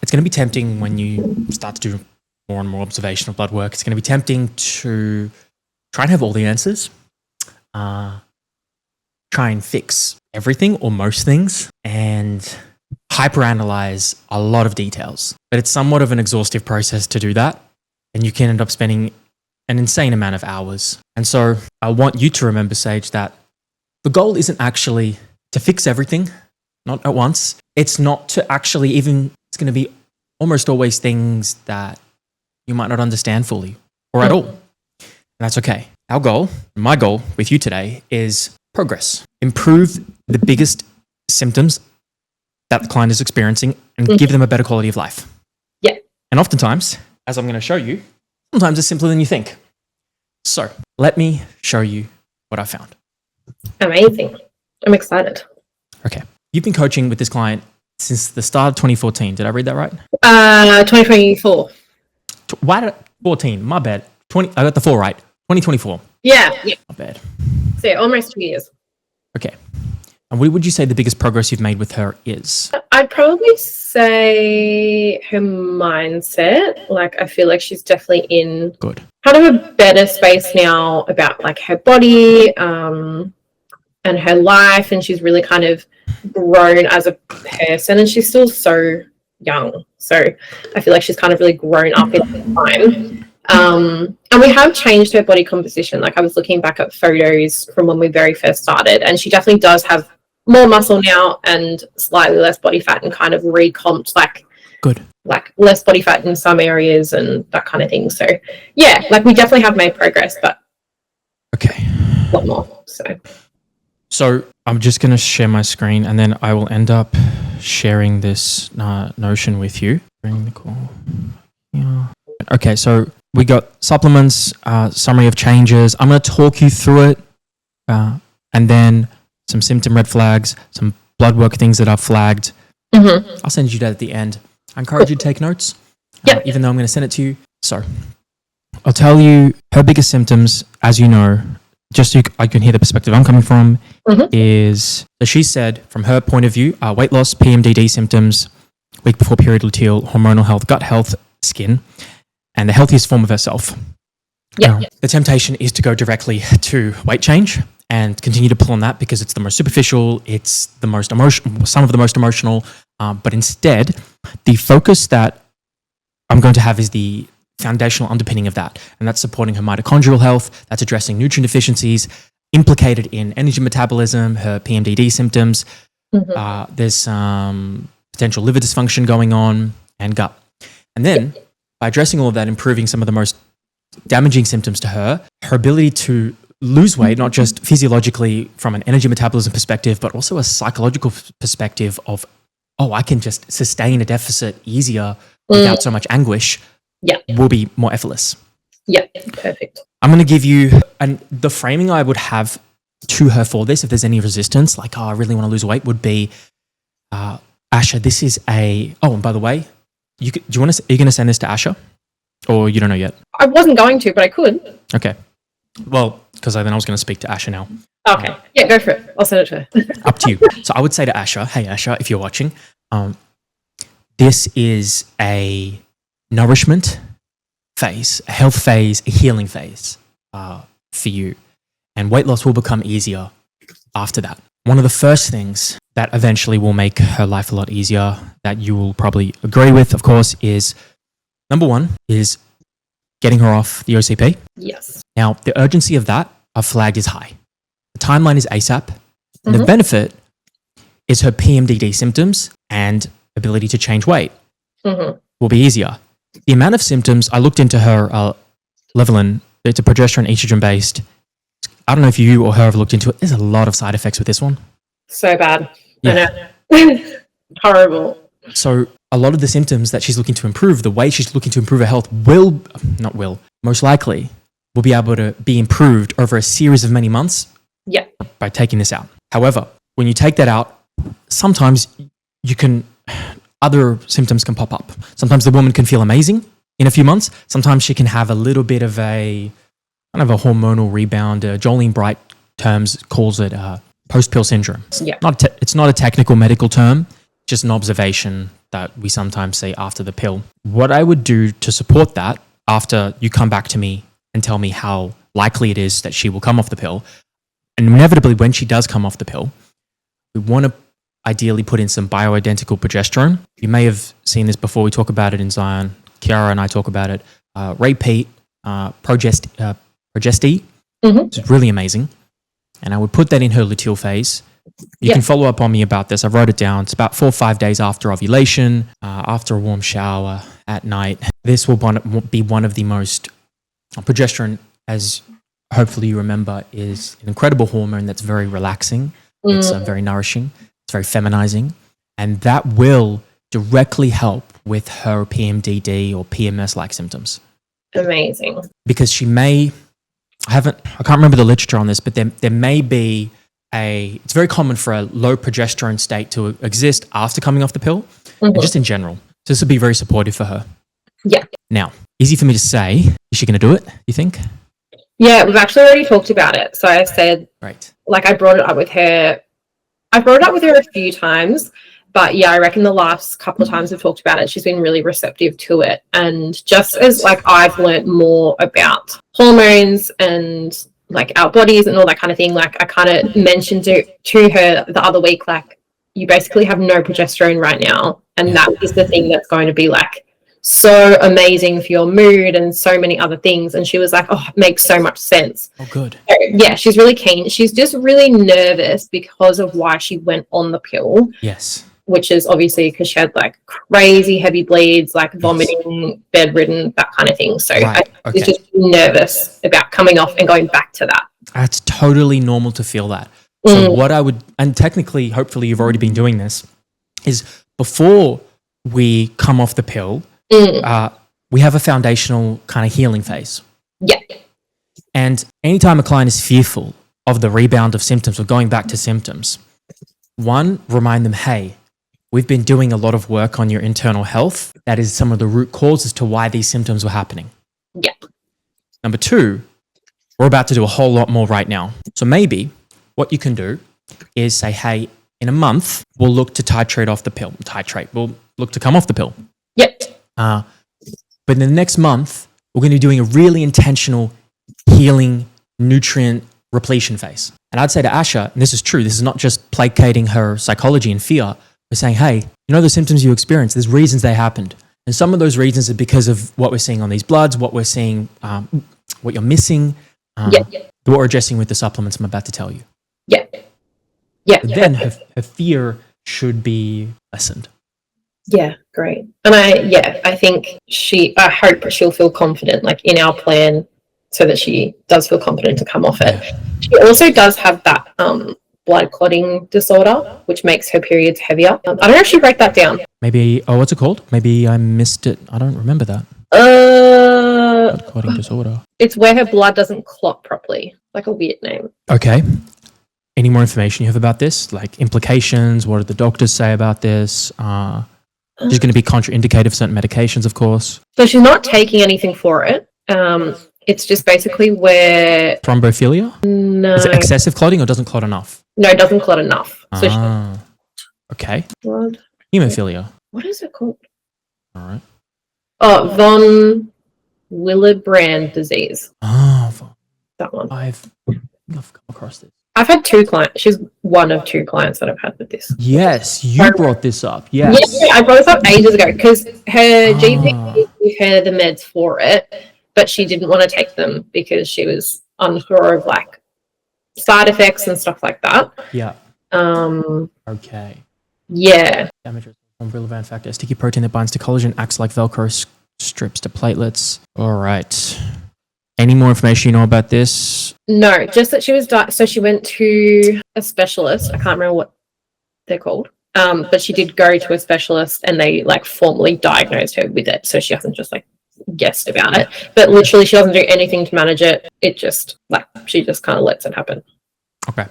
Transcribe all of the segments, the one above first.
it's going to be tempting when you start to do more and more observational blood work. It's going to be tempting to try and have all the answers, try and fix everything or most things, and hyperanalyze a lot of details. But it's somewhat of an exhaustive process to do that, and you can end up spending an insane amount of hours. And so I want you to remember, Sage, that the goal isn't actually to fix everything, not at once. It's not to actually even, it's going to be almost always things that you might not understand fully or at all. And that's okay. Our goal, my goal with you today is progress. Improve the biggest symptoms that the client is experiencing and give them a better quality of life. Yeah. And oftentimes, as I'm going to show you, sometimes it's simpler than you think. So let me show you what I found. Amazing. I'm excited. Okay. You've been coaching with this client since the start of 2014. Did I read that right? 2024. Why did 14? My bad. I got the 4 right. 2024. Yeah. My bad. So almost 2 years. Okay. And what would you say the biggest progress you've made with her is? I'd probably say her mindset. Like, I feel like she's definitely in Good. kind of a better space now about like her body and her life. And she's really kind of grown as a person, and she's still so young. So I feel like she's kind of really grown up in time. And we have changed her body composition. Like, I was looking back at photos from when we very first started, and she definitely does have more muscle now and slightly less body fat, and kind of recomped like less body fat in some areas and that kind of thing. So yeah, like we definitely have made progress, but okay, a lot more. So I'm just going to share my screen, and then I will end up sharing this Notion with you. Bring the call. Yeah. Okay, so we got supplements, summary of changes. I'm going to talk you through it, and then some symptom red flags, some blood work things that I've flagged. I'll send you that at the end. I encourage you to take notes, even though I'm going to send it to you. So I'll tell you her biggest symptoms, as you know, just so I can hear the perspective I'm coming from, is, so she said, from her point of view, weight loss, PMDD symptoms, week before period luteal, hormonal health, gut health, skin, and the healthiest form of herself. The temptation is to go directly to weight change and continue to pull on that because it's the most superficial, it's the most emotional, some of the most emotional, but instead, the focus that I'm going to have is the foundational underpinning of that, and that's supporting her mitochondrial health, that's addressing nutrient deficiencies implicated in energy metabolism, her PMDD symptoms, there's some potential liver dysfunction going on, and gut. And then, by addressing all of that, improving some of the most damaging symptoms to her ability to lose weight, not just physiologically from an energy metabolism perspective, but also a psychological perspective of, I can just sustain a deficit easier without so much anguish, will be more effortless. Yeah, perfect. I'm going to give you, and the framing I would have to her for this, if there's any resistance, like, I really want to lose weight, would be, Asha, this is and by the way, are you going to send this to Asha? Or you don't know yet? I wasn't going to, but I could. Okay. Well, because then I was going to speak to Asha now. Okay. Yeah, go for it. I'll send it to her. Up to you. So I would say to Asha, hey Asha, if you're watching, this is a nourishment phase, a health phase, a healing phase for you. And weight loss will become easier after that. One of the first things that eventually will make her life a lot easier, that you will probably agree with, of course, is number one is getting her off the OCP. Yes. Now, the urgency of that, I've flagged, is high. The timeline is ASAP. And the benefit is her PMDD symptoms and ability to change weight will be easier. The amount of symptoms, I looked into her Levelin, it's a progesterone estrogen based. I don't know if you or her have looked into it. There's a lot of side effects with this one. So bad. Yeah. I know. Horrible. So a lot of the symptoms that she's looking to improve, the way she's looking to improve her health most likely will be able to be improved over a series of many months by taking this out. However, when you take that out, sometimes other symptoms can pop up. Sometimes the woman can feel amazing in a few months. Sometimes she can have a little bit of a hormonal rebound. Jolene Bright terms calls it post-pill syndrome. It's not a technical medical term, just an observation that we sometimes see after the pill. What I would do to support that after you come back to me and tell me how likely it is that she will come off the pill, and inevitably when she does come off the pill, we want to ideally put in some bioidentical progesterone. You may have seen this before. We talk about it in Zion. Kiara and I talk about it. Repeat, Progesti. It's really amazing. And I would put that in her luteal phase. You can follow up on me about this. I wrote it down. It's about 4 or 5 days after ovulation, after a warm shower at night. This will be one of the most... Progesterone, as hopefully you remember, is an incredible hormone that's very relaxing. It's very nourishing. It's very feminizing. And that will directly help with her PMDD or PMS-like symptoms. Amazing. Because she may... I can't remember the literature on this, but there may be it's very common for a low progesterone state to exist after coming off the pill, and just in general. So this would be very supportive for her. Yeah. Now, easy for me to say. Is she going to do it, you think? Yeah, we've actually already talked about it. So I said, right. Like I brought it up with her. I've brought it up with her a few times, but yeah, I reckon the last couple of times we've talked about it, she's been really receptive to it. And just as like I've learned more about hormones and like our bodies and all that kind of thing, like I kind of mentioned it to her the other week, like you basically have no progesterone right now. And that is the thing that's going to be like so amazing for your mood and so many other things. And she was like, oh, it makes so much sense. Oh, good. So, yeah, she's really keen. She's just really nervous because of why she went on the pill. Yes. Which is obviously because she had like crazy heavy bleeds, like vomiting, bedridden, that kind of thing. So she's just nervous about coming off and going back to that. That's totally normal to feel that. So what I would, and technically, hopefully you've already been doing this, is before we come off the pill, we have a foundational kind of healing phase. Yeah. And anytime a client is fearful of the rebound of symptoms or going back to symptoms, one, remind them, hey, we've been doing a lot of work on your internal health. That is some of the root causes to why these symptoms were happening. Yeah. Number two, we're about to do a whole lot more right now. So maybe what you can do is say, hey, in a month, we'll look to titrate off the pill. We'll look to come off the pill. Yep. But in the next month, we're going to be doing a really intentional healing nutrient repletion phase. And I'd say to Asha, and this is true, this is not just placating her psychology and fear. We're saying, hey, you know the symptoms you experience, there's reasons they happened. And some of those reasons are because of what we're seeing on these bloods, what we're seeing, what you're missing, what we're addressing with the supplements I'm about to tell you. Yeah. Yeah. But then her fear should be lessened. Yeah, great. And I think I hope she'll feel confident, like in our plan, so that she does feel confident to come off it. She also does have that blood clotting disorder, which makes her periods heavier. I don't actually write that down. Maybe, what's it called? Maybe I missed it. I don't remember that. Blood clotting disorder. It's where her blood doesn't clot properly. Like a weird name. Okay. Any more information you have about this? Like implications? What did the doctors say about this? She's going to be contraindicated for certain medications, of course. So she's not taking anything for it. It's just basically where... Thrombophilia? No. Is it excessive clotting or doesn't clot enough? No, it doesn't clot enough. So okay. Blood. Hemophilia. What is it called? All right. Oh, von Willebrand disease. Oh, that one. I've come across this. I've had 2 clients. She's one of 2 clients that I've had with this. Yes, you brought this up. Yes. Yeah, I brought this up ages ago because her GP gave her the meds for it, but she didn't want to take them because she was unsure of like side effects and stuff like that. Yeah. Okay. Yeah. Damage from relevant factor. A sticky protein that binds to collagen, acts like Velcro, strips to platelets. All right. Any more information you know about this? No, just that she was so she went to a specialist. I can't remember what they're called. But she did go to a specialist and they like formally diagnosed her with it. So she hasn't just like guessed about it. But literally she doesn't do anything to manage it. It just like she just kind of lets it happen. Okay.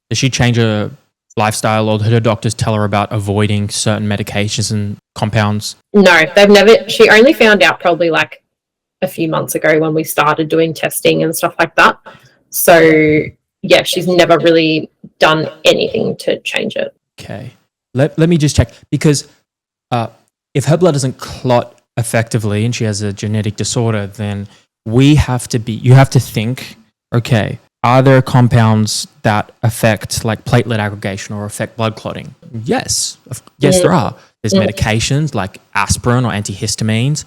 Does she change her lifestyle, or did her doctors tell her about avoiding certain medications and compounds? No, they've never. She only found out probably like a few months ago when we started doing testing and stuff like that. So yeah, she's never really done anything to change it. Okay. Let me just check, because if her blood doesn't clot effectively and she has a genetic disorder, then you have to think, okay, are there compounds that affect like platelet aggregation or affect blood clotting? Yes, there are. There's medications like aspirin or antihistamines,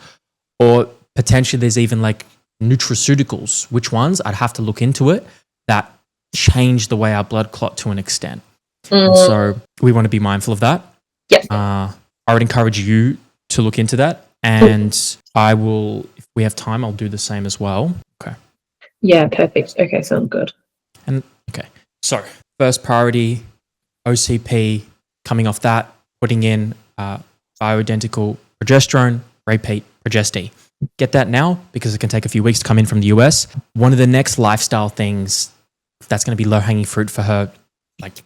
or potentially there's even like nutraceuticals. Which ones? I'd have to look into it, that change the way our blood clot to an extent. And so we want to be mindful of that. Yes. I would encourage you to look into that, and I will, if we have time, I'll do the same as well. Okay. Yeah, perfect. Okay, sounds good. And okay, so first priority, OCP, coming off that, putting in bioidentical progesterone, repeat progesti. Get that now, because it can take a few weeks to come in from the US. One of the next lifestyle things that's going to be low-hanging fruit for her, like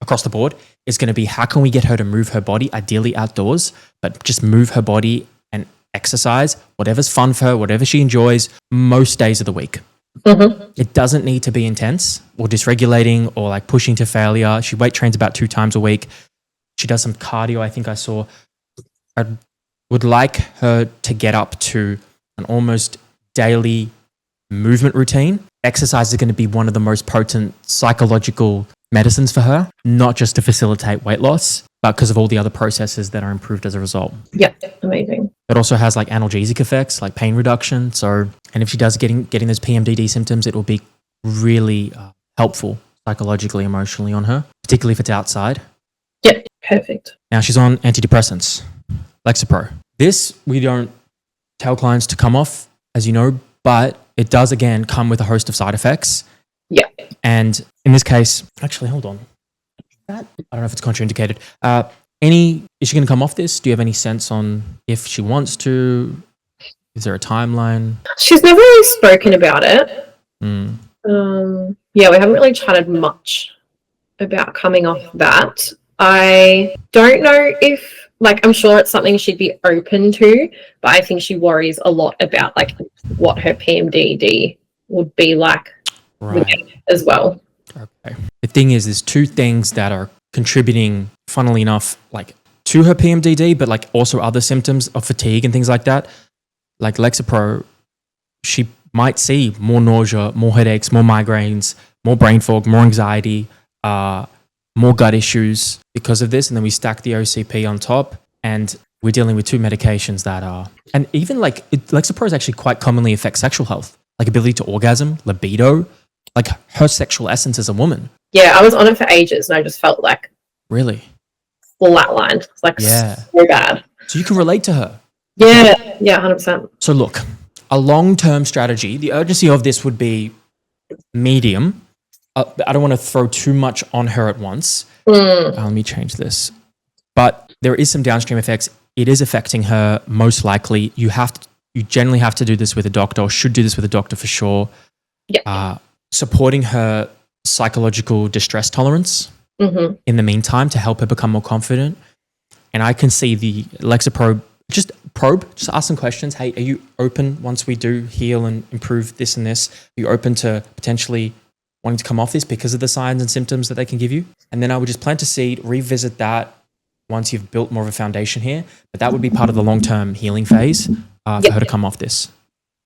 across the board, is going to be how can we get her to move her body, ideally outdoors, but just move her body and exercise, whatever's fun for her, whatever she enjoys, most days of the week. It doesn't need to be intense or dysregulating or like pushing to failure. She weight trains about 2 times a week. She does some cardio, I think I saw. I would like her to get up to an almost daily movement routine. Exercise is going to be one of the most potent psychological medicines for her, not just to facilitate weight loss, but because of all the other processes that are improved as a result. Yeah, amazing. It also has like analgesic effects, like pain reduction. So, and if she does getting those PMDD symptoms, it will be really helpful psychologically, emotionally on her, particularly if it's outside. Yeah, perfect. Now she's on antidepressants, Lexapro. This we don't tell clients to come off, as you know, but it does again come with a host of side effects. Yeah. And in this case, actually, hold on. I don't know if it's contraindicated. Is she going to come off this? Do you have any sense on if she wants to? Is there a timeline? She's never really spoken about it. Yeah, we haven't really chatted much about coming off that. I don't know if, like, I'm sure it's something she'd be open to, but I think she worries a lot about like what her PMDD would be like as well. Okay. The thing is, there's 2 things that are contributing, funnily enough, like to her PMDD, but like also other symptoms of fatigue and things like that. Like Lexapro, she might see more nausea, more headaches, more migraines, more brain fog, more anxiety, more gut issues because of this. And then we stack the OCP on top, and we're dealing with 2 medications that are, and even like Lexapro actually quite commonly affects sexual health, like ability to orgasm, libido, like her sexual essence as a woman. Yeah, I was on it for ages and I just felt like really flatlined. It's like so bad. So you can relate to her. Yeah, 100%. So look, a long-term strategy, the urgency of this would be medium. I don't want to throw too much on her at once. Let me change this. But there is some downstream effects. It is affecting her most likely. You generally have to do this with a doctor, or should do this with a doctor for sure. Yeah. Supporting her psychological distress tolerance in the meantime to help her become more confident. And I can see the Lexapro, just ask some questions. Hey, are you open once we do heal and improve this and this? Are you open to potentially wanting to come off this because of the signs and symptoms that they can give you? And then I would just plant a seed, revisit that once you've built more of a foundation here. But that would be part of the long-term healing phase for her to come off this.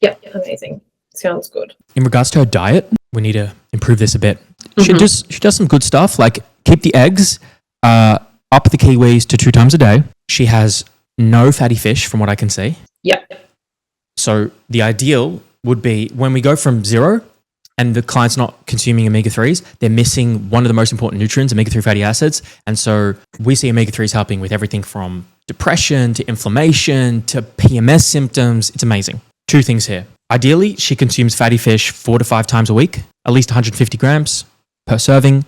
Yeah, amazing. Sounds good. In regards to her diet, we need to improve this a bit. She does some good stuff, like keep the eggs, up the kiwis to 2 times a day. She has no fatty fish from what I can see. Yeah. So the ideal would be when we go from 0 and the client's not consuming omega-3s, they're missing one of the most important nutrients, omega-3 fatty acids. And so we see omega-3s helping with everything from depression to inflammation to PMS symptoms. It's amazing. 2 things here. Ideally, she consumes fatty fish 4 to 5 times a week, at least 150 grams per serving.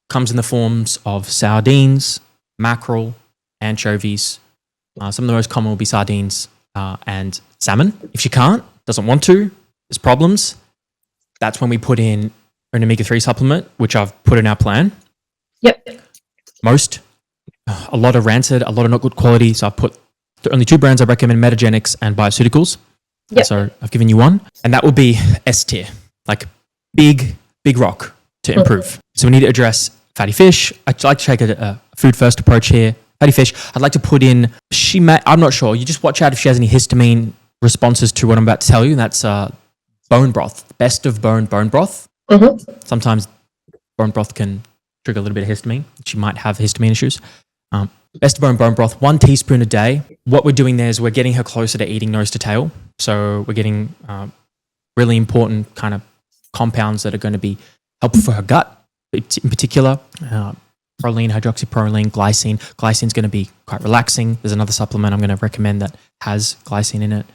Comes in the forms of sardines, mackerel, anchovies. Some of the most common will be sardines and salmon. If she doesn't want to, there's problems. That's when we put in an omega-3 supplement, which I've put in our plan. Yep. A lot of rancid, a lot of not good quality. So I've put the only 2 brands I recommend, Metagenics and Bioceuticals. Yep. So I've given you one. And that would be S tier, like big rock. to improve. So we need to address fatty fish. I'd like to take a food first approach here. Fatty fish. I'd like to put in, I'm not sure. You just watch out if she has any histamine responses to what I'm about to tell you. And that's bone broth. Best of bone broth. Mm-hmm. Sometimes bone broth can trigger a little bit of histamine. She might have histamine issues. Best of bone broth, 1 teaspoon a day. What we're doing there is we're getting her closer to eating nose to tail. So we're getting really important kind of compounds that are going to be helpful for her gut, in particular. Proline, hydroxyproline, glycine. Glycine's going to be quite relaxing. There's another supplement I'm going to recommend that has glycine in it.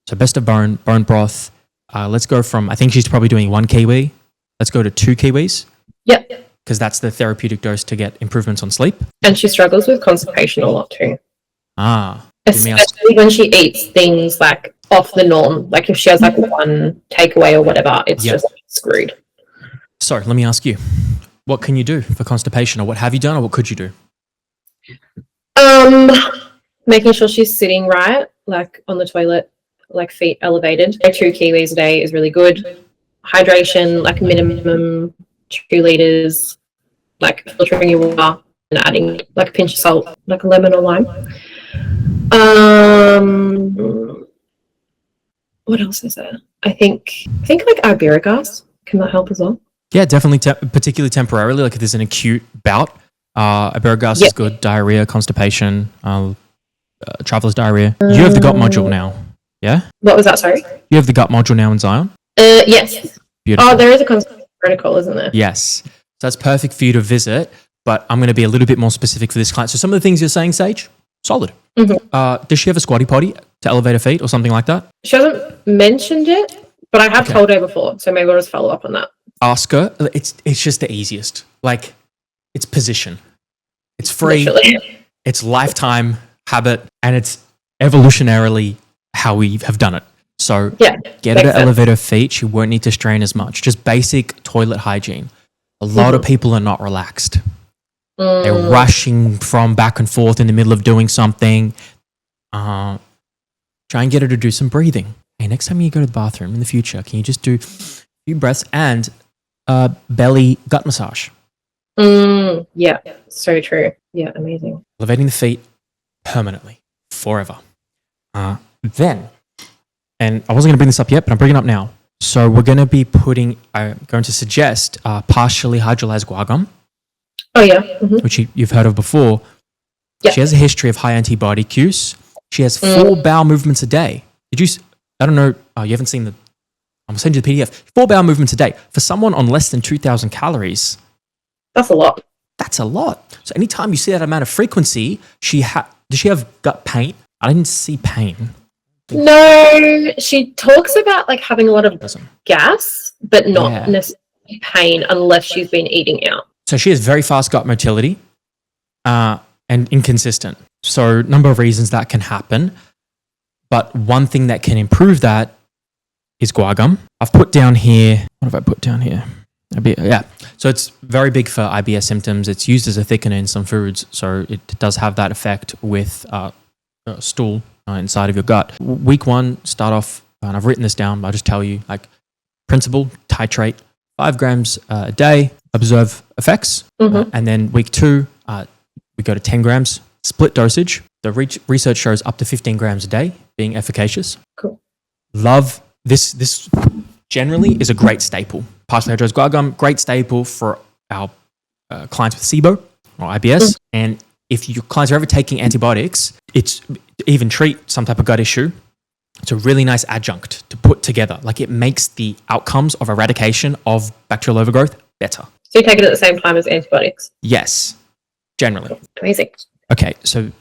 So best of bone broth. Let's go from, I think she's probably doing 1 kiwi. Let's go to 2 kiwis. Yep. Because that's the therapeutic dose to get improvements on sleep. And she struggles with constipation a lot too. Especially when she eats things like off the norm. Like if she has like one takeaway or whatever, it's just screwed. So let me ask you, what can you do for constipation, or what have you done, or what could you do? Making sure she's sitting right, like on the toilet, like feet elevated. 2 kiwis a day is really good. Hydration, like minimum 2 liters, like filtering your water and adding like a pinch of salt, like a lemon or lime. What else is there? I think like Iberigas, can that help as well? Yeah, definitely, particularly temporarily, like if there's an acute bout. Iberigas is good. Diarrhea, constipation, traveler's diarrhea. You have the gut module now, yeah? What was that, sorry? You have the gut module now in Zion? Yes. Beautiful. Oh, there is a constipation protocol, isn't there? Yes. So that's perfect for you to visit, but I'm going to be a little bit more specific for this client. So some of the things you're saying, Sage, solid. Mm-hmm. Does she have a squatty potty to elevate her feet or something like that? She hasn't mentioned it, but I have told her before, so maybe I'll just follow up on that. Ask her. It's just the easiest. Like, it's position. It's free. Literally. It's lifetime habit, and it's evolutionarily how we have done it. So get her to elevate her feet. She won't need to strain as much. Just basic toilet hygiene. A lot of people are not relaxed. They're rushing from back and forth in the middle of doing something. Try and get her to do some breathing. Hey, next time you go to the bathroom in the future, can you just do a few breaths and belly gut massage? Yeah, so true. Yeah, amazing. Elevating the feet permanently, forever. Then, and I wasn't going to bring this up yet, but I'm bringing it up now. So we're going to be I'm going to suggest partially hydrolyzed guar gum. Oh, yeah. Which you've heard of before. She has a history of high antibiotic use. She has 4 bowel movements a day. I don't know, you haven't seen I'm going to send you the PDF. 4 bowel movements a day. For someone on less than 2,000 calories. That's a lot. That's a lot. So anytime you see that amount of frequency, does she have gut pain? I didn't see pain. No, she talks about like having a lot of gas, but not necessarily pain unless she's been eating out. So she has very fast gut motility and inconsistent. So number of reasons that can happen. But one thing that can improve that is guar gum. I've put down here, what have I put down here? So it's very big for IBS symptoms. It's used as a thickener in some foods. So it does have that effect with stool inside of your gut. Week 1, start off, and I've written this down, but I'll just tell you, like, principle, titrate 5 grams a day, observe effects. And then week 2, we go to 10 grams, split dosage. The research shows up to 15 grams a day being efficacious. Cool. Love this generally is a great staple. Partially hydrolyzed guar gum, great staple for our clients with SIBO or IBS. And if your clients are ever taking antibiotics, it's even treat some type of gut issue. It's a really nice adjunct to put together. Like, it makes the outcomes of eradication of bacterial overgrowth better. So you take it at the same time as antibiotics? Yes, generally. Amazing. Okay, so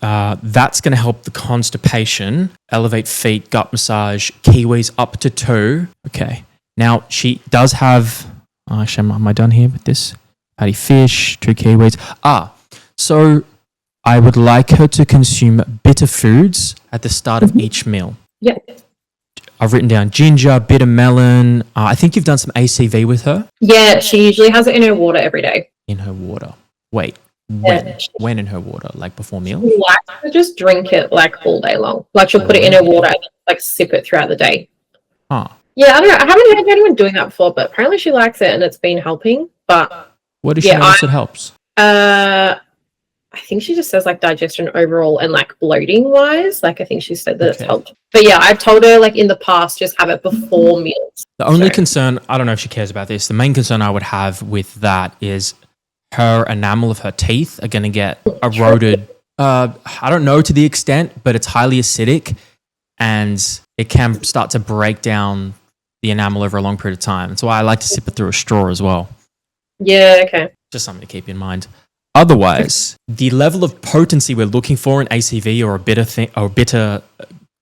that's going to help the constipation, elevate feet, gut massage, kiwis up to 2. Okay, now she does have, actually, am I done here with this? Fatty fish, 2 kiwis. So I would like her to consume bitter foods at the start of each meal. Yeah. I've written down ginger, bitter melon. I think you've done some ACV with her. Yeah, she usually has it in her water every day. In her water. Wait, when? Yeah. When in her water? Like before meal? She likes to just drink it like all day long. Like she'll put it in her water and like sip it throughout the day. Huh. Yeah, I don't know. I haven't heard anyone doing that before, but apparently she likes it and it's been helping. But What does she notice it helps? I think she just says like digestion overall and like bloating wise. Like I think she said that it's Okay. helped. But yeah, I told her like in the past just have it before meals. The only concern, I don't know if she cares about this, the main concern I would have with that is her enamel of her teeth are going to get eroded. I don't know to the extent, but it's highly acidic and it can start to break down the enamel over a long period of time. That's why I like to sip it through a straw as well. Yeah, okay. Just something to keep in mind. Otherwise, the level of potency we're looking for in ACV or a bitter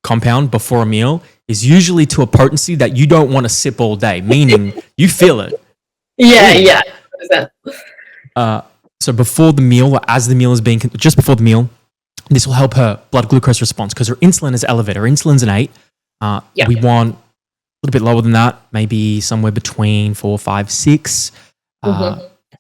compound before a meal is usually to a potency that you don't want to sip all day, meaning you feel it. Yeah. So before the meal, or as the meal is being, just before the meal, this will help her blood glucose response because her insulin is elevated. Her insulin's an 8. We want a little bit lower than that, maybe somewhere between 4, 5, 6.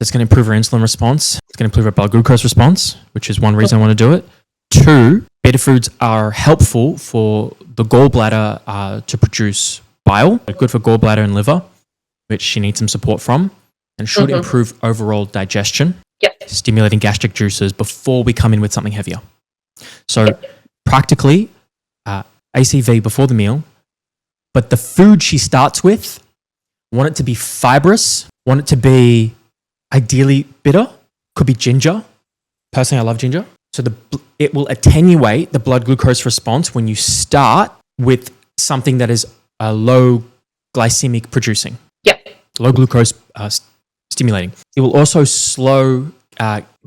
It's going to improve her insulin response. It's going to improve her blood glucose response, which is one reason I want to do it. 2, beta foods are helpful for the gallbladder to produce bile. They're good for gallbladder and liver, which she needs some support from, and should improve overall digestion, stimulating gastric juices before we come in with something heavier. So practically, ACV before the meal, but the food she starts with, want it to be fibrous, want it to be ideally bitter, could be ginger. Personally, I love ginger. So it will attenuate the blood glucose response when you start with something that is low glycemic producing. Low glucose stimulating. It will also slow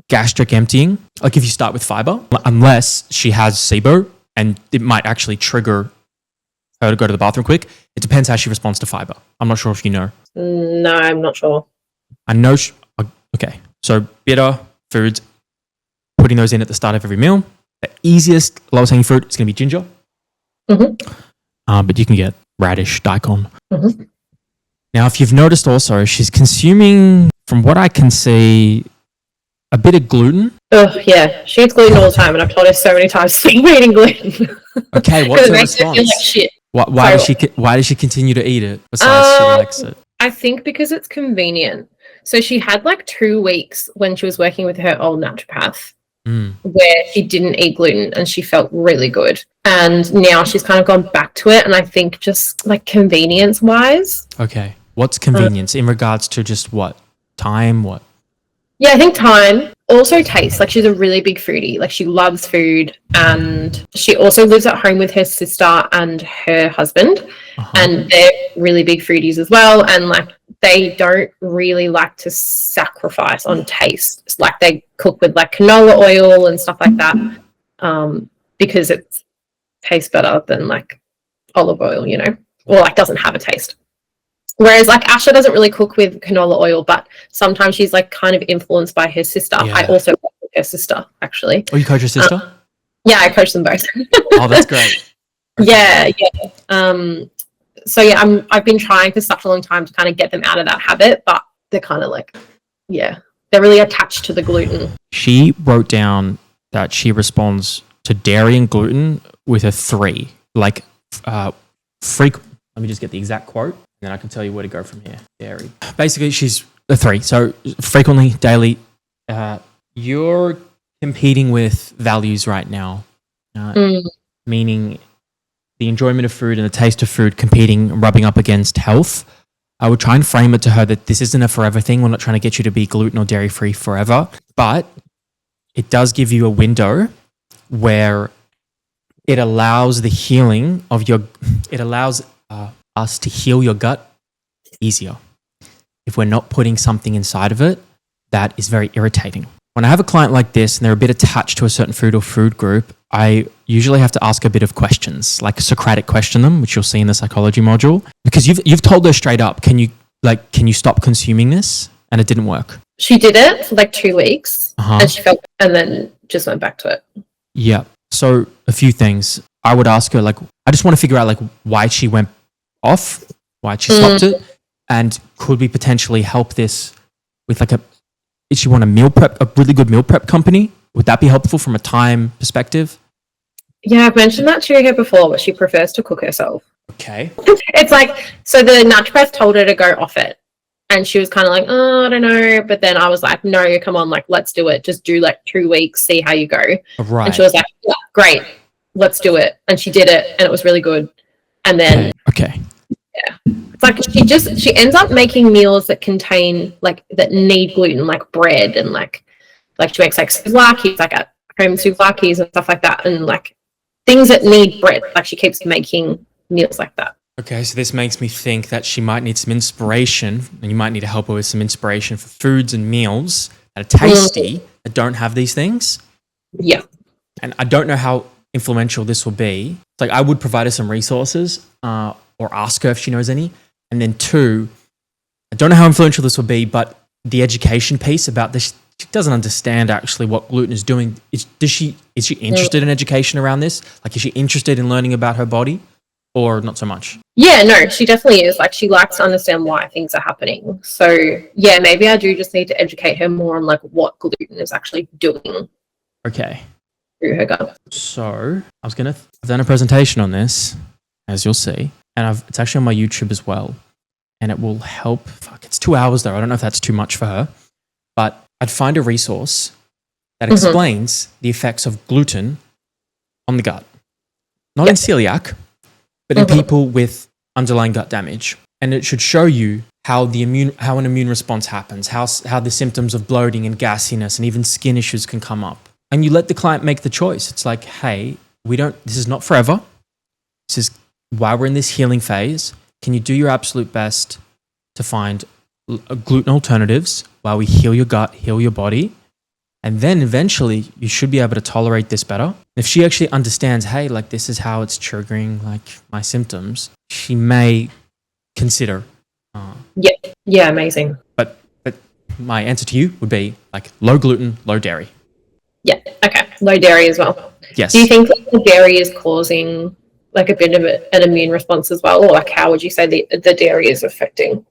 gastric emptying, like if you start with fiber, unless she has SIBO, and it might actually trigger her to go to the bathroom quick. It depends how she responds to fiber. I'm not sure if you know. No, I'm not sure. I know. Okay, so bitter foods, putting those in at the start of every meal. The easiest, lowest hanging fruit is going to be ginger. But you can get radish, daikon. Now, if you've noticed also, she's consuming, from what I can see, a bit of gluten. Oh, yeah. She eats gluten all the time, and I've told her so many times, stop eating gluten. Okay, what's her It makes her response? feel like shit. Why does she continue to eat it besides she likes it? I think because it's convenient. So she had like 2 weeks when she was working with her old naturopath where she didn't eat gluten and she felt really good. And now she's kind of gone back to it. And I think just like convenience wise. Okay. What's convenience in regards to just what? Time? What? Yeah, I think time. Also taste. Like she's a really big foodie. Like she loves food. And she also lives at home with her sister and her husband. And they're really big foodies as well. And like they don't really like to sacrifice on taste. It's like they cook with like canola oil and stuff like that because it tastes better than like olive oil, you know, or like doesn't have a taste. Whereas like Asha doesn't really cook with canola oil, but sometimes she's like kind of influenced by her sister. Yeah. I also work with her sister, actually. Oh, you coach your sister? Yeah, I coach them both. Oh, that's great. Okay. Yeah. So yeah, I've been trying for such a long time to kind of get them out of that habit, but they're kind of like, yeah, they're really attached to the gluten. She wrote down that she responds to dairy and gluten with a 3. Like, let me just get the exact quote, and then I can tell you where to go from here. Dairy. Basically, she's a 3. So frequently, daily. You're competing with values right now, meaning the enjoyment of food and the taste of food competing, rubbing up against health. I would try and frame it to her that this isn't a forever thing. We're not trying to get you to be gluten or dairy free forever, but it does give you a window where it allows the healing of it allows us to heal your gut easier. If we're not putting something inside of it, that is very irritating. When I have a client like this and they're a bit attached to a certain food or food group, I usually have to ask a bit of questions, like Socratic question them, which you'll see in the psychology module, because you've told her straight up, can you stop consuming this? And it didn't work. She did it for like 2 weeks and she felt, and then just went back to it. Yeah. So a few things I would ask her, like, I just want to figure out like why she went off, why she stopped it. And could we potentially help this with like if she want a really good meal prep company? Would that be helpful from a time perspective? Yeah, I've mentioned that to her before, but she prefers to cook herself. Okay. It's like, so the naturopath told her to go off it And she was kind of like, oh, I don't know. But then I was like, no, come on, like, let's do it. Just do like 2 weeks, see how you go. Right. And she was like, yeah, great, let's do it. And she did it, and it was really good. And then, okay. yeah, it's like she ends up making meals that contain like that need gluten, like bread, and like she makes like souvlaki's, like at home souvlaki's and stuff like that, and like things that need bread. Like she keeps making meals like that. Okay, so this makes me think that she might need some inspiration, and you might need to help her with some inspiration for foods and meals that are tasty, that don't have these things. Yeah. And I don't know how influential this will be. It's like I would provide her some resources or ask her if she knows any. And then 2, I don't know how influential this will be, but the education piece about this, she doesn't understand actually what gluten is doing. Is she interested in education around this? Like, is she interested in learning about her body? Or not so much? Yeah, no, she definitely is. Like, she likes to understand why things are happening. So, yeah, maybe I do just need to educate her more on, like, what gluten is actually doing. Okay. Through her gut. So, I've done a presentation on this, as you'll see, and it's actually on my YouTube as well. And it will help. It's 2 hours though. I don't know if that's too much for her. But I'd find a resource that explains the effects of gluten on the gut. Not in celiac, but in people with underlying gut damage. And it should show you how an immune response happens, how the symptoms of bloating and gassiness and even skin issues can come up. And you let the client make the choice. It's like, hey, this is not forever. This is why we're in this healing phase. Can you do your absolute best to find gluten alternatives while we heal your gut, heal your body? And then eventually you should be able to tolerate this better. If she actually understands, hey, like this is how it's triggering like my symptoms, she may consider. Yeah, amazing. But my answer to you would be like low gluten, low dairy. Yeah, okay. Low dairy as well. Yes. Do you think that dairy is causing like a bit of an immune response as well? Or like how would you say the dairy is affecting?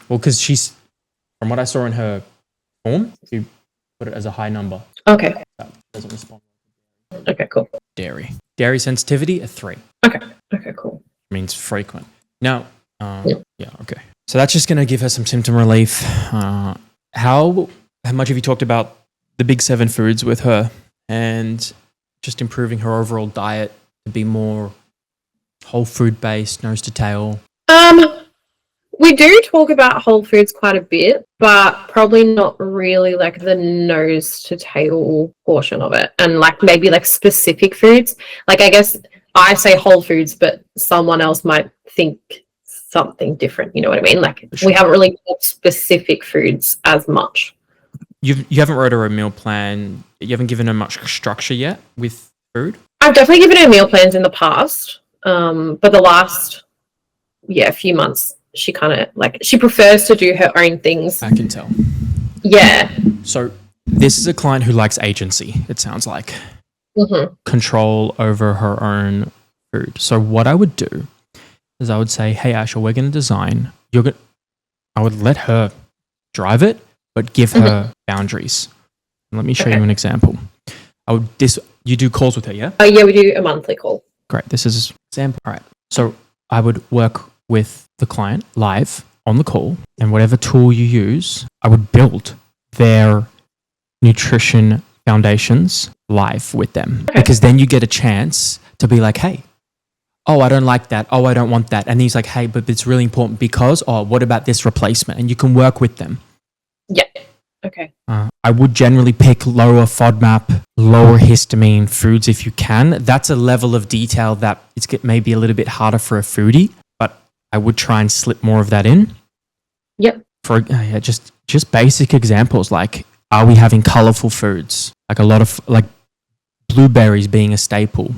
Well, because she's, from what I saw in her form, you put it as a high number. Okay. That doesn't respond. Okay, cool. Dairy sensitivity, a 3. Okay, cool. Means frequent. Now, okay. So that's just going to give her some symptom relief. How much have you talked about the big 7 foods with her and just improving her overall diet to be more whole food based, nose to tail? We do talk about whole foods quite a bit, but probably not really like the nose to tail portion of it, and like maybe like specific foods. Like I guess I say whole foods, but someone else might think something different. You know what I mean? Like we haven't really talked specific foods as much. You haven't wrote her a meal plan. You haven't given her much structure yet with food. I've definitely given her meal plans in the past, but the last few months. She kind of like she prefers to do her own things. I can tell. Yeah. So this is a client who likes agency. It sounds like control over her own food. So what I would do is I would say, "Hey, Asha, we're going to design. I would let her drive it, but give her boundaries. And let me show you an example. You do calls with her, yeah? Yeah, we do a monthly call. Great. This is an example. All right. So I would work with the client live on the call, and whatever tool you use, I would build their nutrition foundations live with them. Because then you get a chance to be like, hey, oh, I don't like that. Oh, I don't want that. And he's like, hey, but it's really important because, oh, what about this replacement? And you can work with them. Yeah. Okay. I would generally pick lower FODMAP, lower histamine foods if you can. That's a level of detail that it's maybe a little bit harder for a foodie, but I would try and slip more of that in. Yep. For just basic examples, like are we having colorful foods? Like a lot of like blueberries being a staple.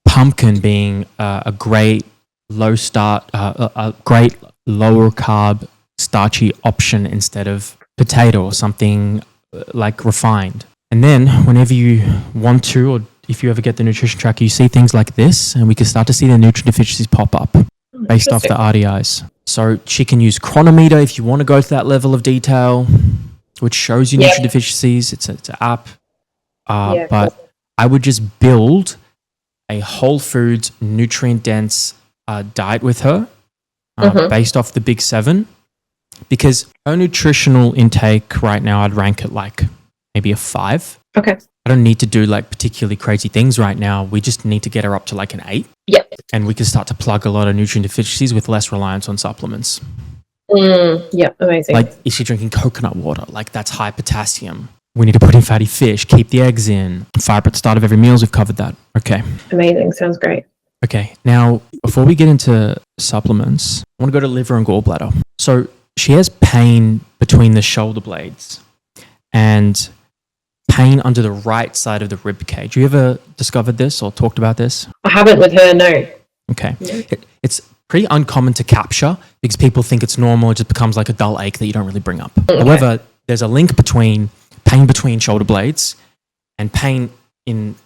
Pumpkin being a great a great lower carb starchy option instead of potato or something like refined. And then whenever you want to, or if you ever get the nutrition tracker, you see things like this, and we can start to see the nutrient deficiencies pop up based off the RDIs. So she can use Chronometer if you want to go to that level of detail, which shows you nutrient deficiencies. It's an app. But I would just build a whole foods, nutrient dense diet with her based off the big 7, because her nutritional intake right now, I'd rank it like maybe a 5. Okay. I don't need to do like particularly crazy things right now. We just need to get her up to like an 8. Yep. And we can start to plug a lot of nutrient deficiencies with less reliance on supplements. Yep, amazing. Like, is she drinking coconut water? Like, that's high potassium. We need to put in fatty fish, keep the eggs in. Fiber at the start of every meal, we've covered that. Okay. Amazing, sounds great. Okay, now, before we get into supplements, I want to go to liver and gallbladder. So she has pain between the shoulder blades and pain under the right side of the rib cage. You ever discovered this or talked about this? I haven't with her, no. Okay. It's pretty uncommon to capture because people think it's normal. It just becomes like a dull ache that you don't really bring up. Okay. However, there's a link between pain between shoulder blades and pain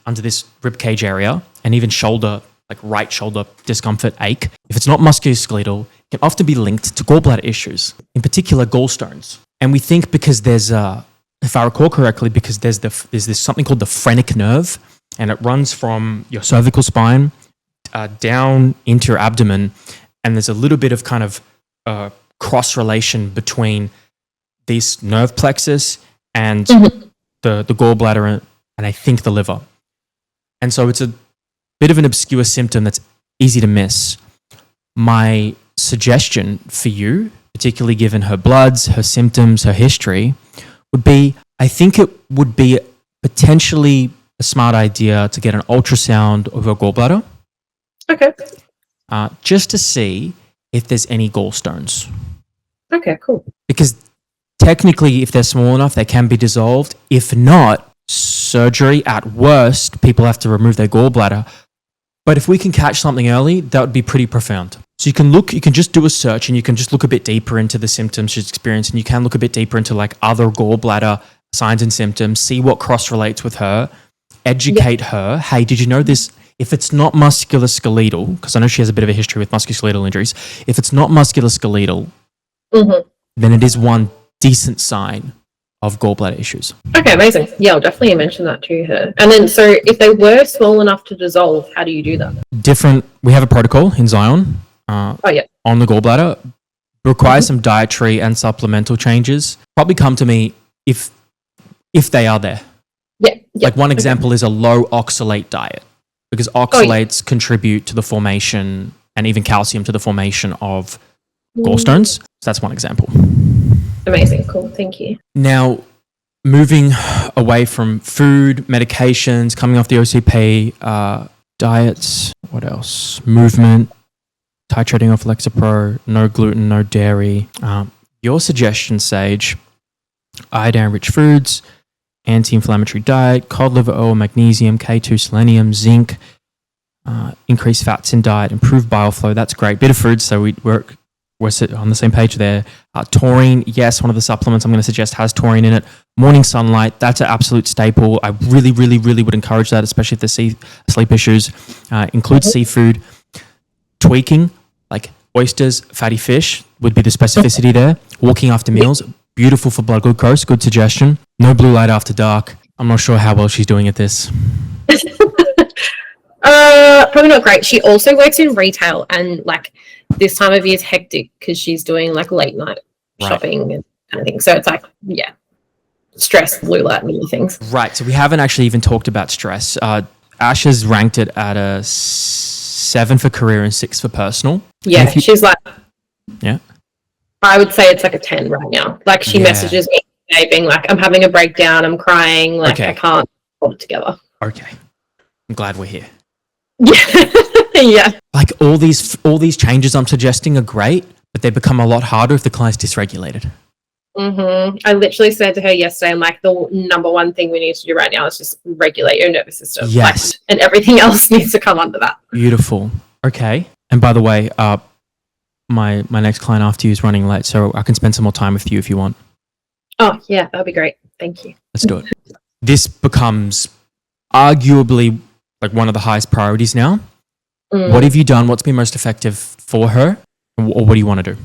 under this rib cage area, and even shoulder, like right shoulder discomfort, ache. If it's not musculoskeletal, it can often be linked to gallbladder issues, in particular gallstones. And we think because there's if I recall correctly, because there's this something called the phrenic nerve, and it runs from your cervical spine down into your abdomen, and there's a little bit of kind of cross relation between this nerve plexus and the gallbladder and I think the liver. And so it's a bit of an obscure symptom that's easy to miss. My suggestion for you, particularly given her bloods, her symptoms, her history, would be, I think it would be potentially a smart idea to get an ultrasound of her gallbladder. Okay. Just to see if there's any gallstones. Okay, cool. Because technically, if they're small enough, they can be dissolved. If not, surgery at worst, people have to remove their gallbladder. But if we can catch something early, that would be pretty profound. So you can just do a search and you can just look a bit deeper into the symptoms she's experiencing. You can look a bit deeper into like other gallbladder signs and symptoms, see what cross-relates with her, educate her. Hey, did you know this? If it's not musculoskeletal, because I know she has a bit of a history with musculoskeletal injuries, if it's not musculoskeletal, then it is one decent sign of gallbladder issues. Okay, amazing. Yeah, I'll definitely mention that to her. And then, so if they were small enough to dissolve, how do you do that? We have a protocol in Zion on the gallbladder. Requires some dietary and supplemental changes. Probably come to me if they are there. Yeah. Like one example is a low oxalate diet, because oxalates contribute to the formation and even calcium to the formation of gallstones. So that's one example. Amazing. Cool. Thank you. Now, moving away from food, medications, coming off the OCP, diets, what else? Movement, titrating off Lexapro, no gluten, no dairy. Your suggestion, Sage, iodine-rich foods, anti-inflammatory diet, cod liver oil, magnesium, K2, selenium, zinc, increased fats in diet, improved bile flow. That's great. Bit of food, so we're on the same page there. Taurine, yes, one of the supplements I'm going to suggest has taurine in it. Morning sunlight, that's an absolute staple. I really, really, really would encourage that, especially if there's sleep issues. Include seafood. Tweaking, like oysters, fatty fish, would be the specificity there. Walking after meals, beautiful for blood glucose, good suggestion. No blue light after dark. I'm not sure how well she's doing at this. Probably not great. She also works in retail, and like this time of year is hectic because she's doing like late night shopping and kind of thing. So it's like, stress, blue light, and all things. Right. So we haven't actually even talked about stress. Ash has ranked it at a 7 for career and 6 for personal. Yeah, she's like, yeah. I would say it's like a 10 right now. Like she messages me today being like, I'm having a breakdown, I'm crying, like I can't hold it together. Okay. I'm glad we're here. Yeah. Yeah. Like all these changes I'm suggesting are great, but they become a lot harder if the client's dysregulated. I literally said to her yesterday, I'm like, the number one thing we need to do right now is just regulate your nervous system. Yes. Like, and everything else needs to come under that. Beautiful. Okay. And by the way, my next client after you is running late, so I can spend some more time with you if you want. Oh, yeah, that'll be great. Thank you. Let's do it. This becomes arguably like one of the highest priorities now. What have you done? What's been most effective for her? Or what do you want to do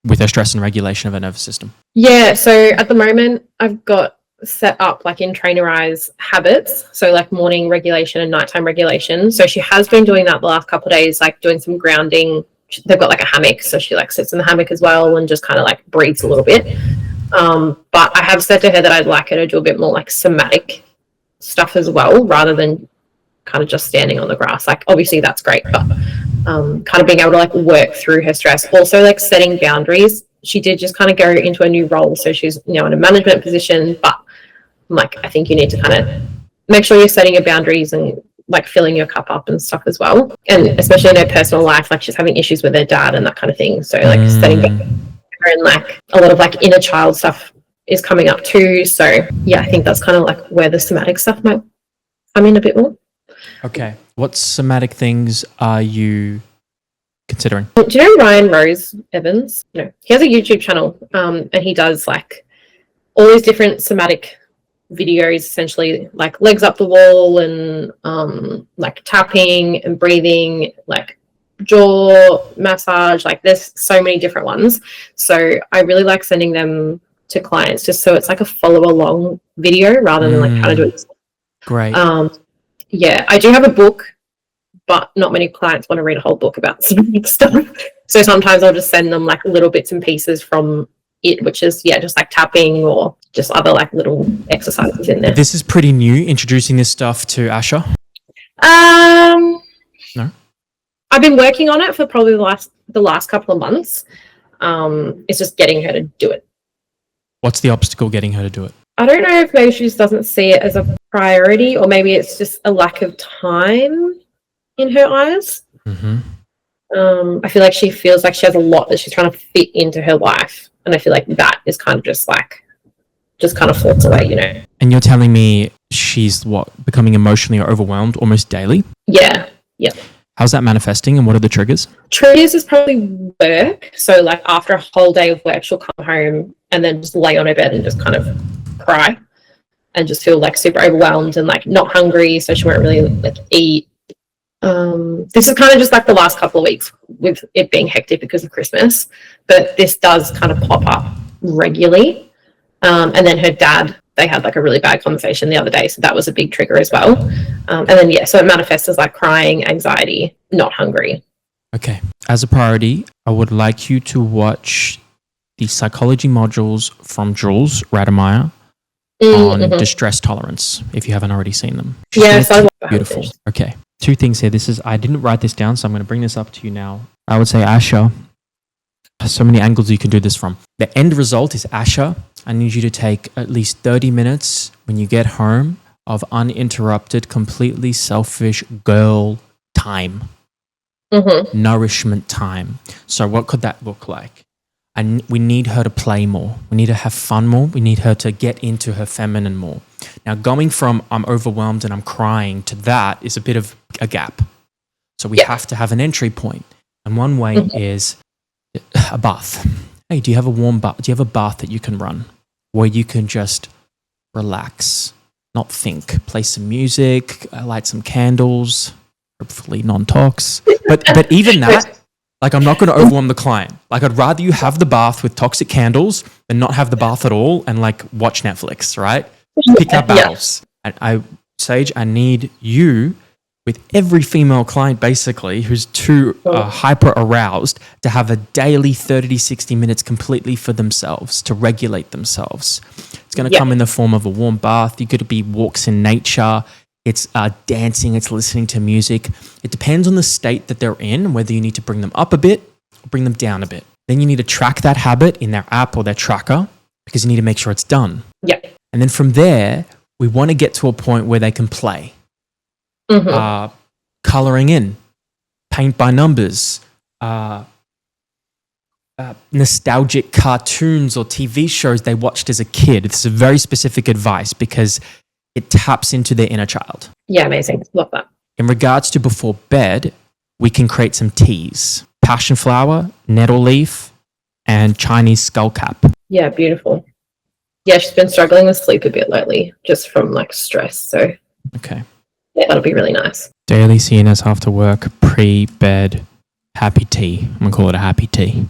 with her stress and regulation of her nervous system? Yeah, so at the moment, I've got set up like in Trainerize habits. So like morning regulation and nighttime regulation. So she has been doing that the last couple of days, like doing some grounding they've got like a hammock, so she like sits in the hammock as well and just kind of like breathes a little bit. But I have said to her that I'd like her to do a bit more like somatic stuff as well, rather than kind of just standing on the grass. Like obviously that's great, but kind of being able to like work through her stress. Also like setting boundaries. She did just kind of go into a new role, so she's in a management position, but like I think you need to kind of make sure you're setting your boundaries and like filling your cup up and stuff as well. And especially in her personal life, like she's having issues with her dad and that kind of thing. So like setting boundaries and like a lot of like inner child stuff is coming up too. So yeah, I think that's kind of like where the somatic stuff might come in a bit more. Okay. What somatic things are you considering? Do you know Ryan Rose Evans? No, he has a YouTube channel, and he does like all these different somatic videos, essentially like legs up the wall and like tapping and breathing, like jaw massage. Like there's so many different ones. So I really like sending them to clients just so it's like a follow along video rather than like trying to do it. Great. Yeah, I do have a book, but not many clients want to read a whole book about somatic stuff. So sometimes I'll just send them like little bits and pieces from it, which is just like tapping or just other like little exercises in there. This is pretty new, introducing this stuff to Asha. No, I've been working on it for probably the last couple of months. It's just getting her to do it. What's the obstacle getting her to do it? I don't know if maybe she just doesn't see it as a priority, or maybe it's just a lack of time in her eyes. I feel like she feels like she has a lot that she's trying to fit into her life, and I feel like that is kind of just kind of falls away, And you're telling me she's becoming emotionally overwhelmed almost daily? Yeah. How's that manifesting, and what are the triggers? Triggers is probably work. So like after a whole day of work, she'll come home and then just lay on her bed and just kind of cry and just feel like super overwhelmed and like not hungry, so she won't really like eat. This is kind of just like the last couple of weeks with it being hectic because of Christmas, but this does kind of pop up regularly. And then her dad, they had like a really bad conversation the other day, so that was a big trigger as well. And then so it manifests as like crying, anxiety, not hungry. Okay. As a priority, I would like you to watch the psychology modules from Jules Rademeyer on distress tolerance, if you haven't already seen them. Yes, I beautiful. Okay. Two things here. I didn't write this down, so I'm going to bring this up to you now. I would say Asha, so many angles you can do this from. The end result is Asha, I need you to take at least 30 minutes when you get home of uninterrupted, completely selfish girl time. Nourishment time. So what could that look like? And we need her to play more. We need to have fun more. We need her to get into her feminine more. Now, going from I'm overwhelmed and I'm crying to that is a bit of a gap. So we have to have an entry point. And one way is a bath. Hey, do you have a warm bath? Do you have a bath that you can run where you can just relax, not think, play some music, light some candles, hopefully non-tox. But even that, like, I'm not going to overwhelm the client. Like, I'd rather you have the bath with toxic candles than not have the bath at all and like watch Netflix, right? Pick up battles. Sage, I need you with every female client basically who's too hyper aroused to have a daily 30 to 60 minutes completely for themselves to regulate themselves. It's going to come in the form of a warm bath. You could be walks in nature. It's dancing. It's listening to music. It depends on the state that they're in, whether you need to bring them up a bit or bring them down a bit. Then you need to track that habit in their app or their tracker because you need to make sure it's done. Yeah. And then from there, we want to get to a point where they can play. Coloring in, paint by numbers, nostalgic cartoons or TV shows they watched as a kid. This is very specific advice because it taps into their inner child. Yeah, amazing. Love that. In regards to before bed, we can create some teas. Passion flower, nettle leaf, and Chinese skull cap. Yeah, beautiful. Yeah, she's been struggling with sleep a bit lately just from like stress. So okay. Yeah, that'll be really nice. Daily CNS after work, pre-bed, happy tea. I'm going to call it a happy tea.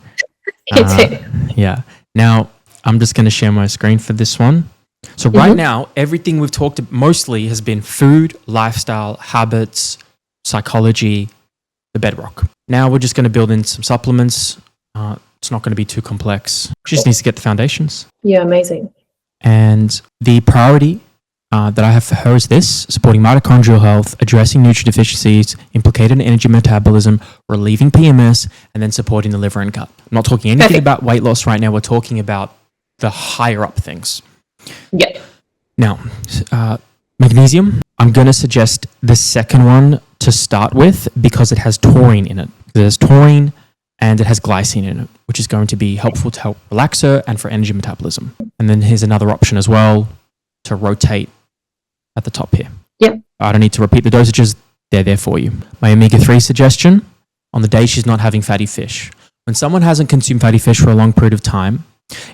Yeah. Now, I'm just going to share my screen for this one. So right now, everything we've talked about mostly has been food, lifestyle, habits, psychology, the bedrock. Now we're just going to build in some supplements. It's not going to be too complex. She just needs to get the foundations. Yeah, amazing. And the priority that I have for her is this: supporting mitochondrial health, addressing nutrient deficiencies implicated in energy metabolism, relieving PMS, and then supporting the liver and gut. I'm not talking anything about weight loss right now. We're talking about the higher up things. Yeah. Now, magnesium, I'm going to suggest the second one to start with because it has taurine in it. There's taurine and it has glycine in it, which is going to be helpful to help relax her and for energy metabolism. And then here's another option as well to rotate at the top here. Yep. I don't need to repeat the dosages. They're there for you. My omega-3 suggestion, on the day she's not having fatty fish. When someone hasn't consumed fatty fish for a long period of time,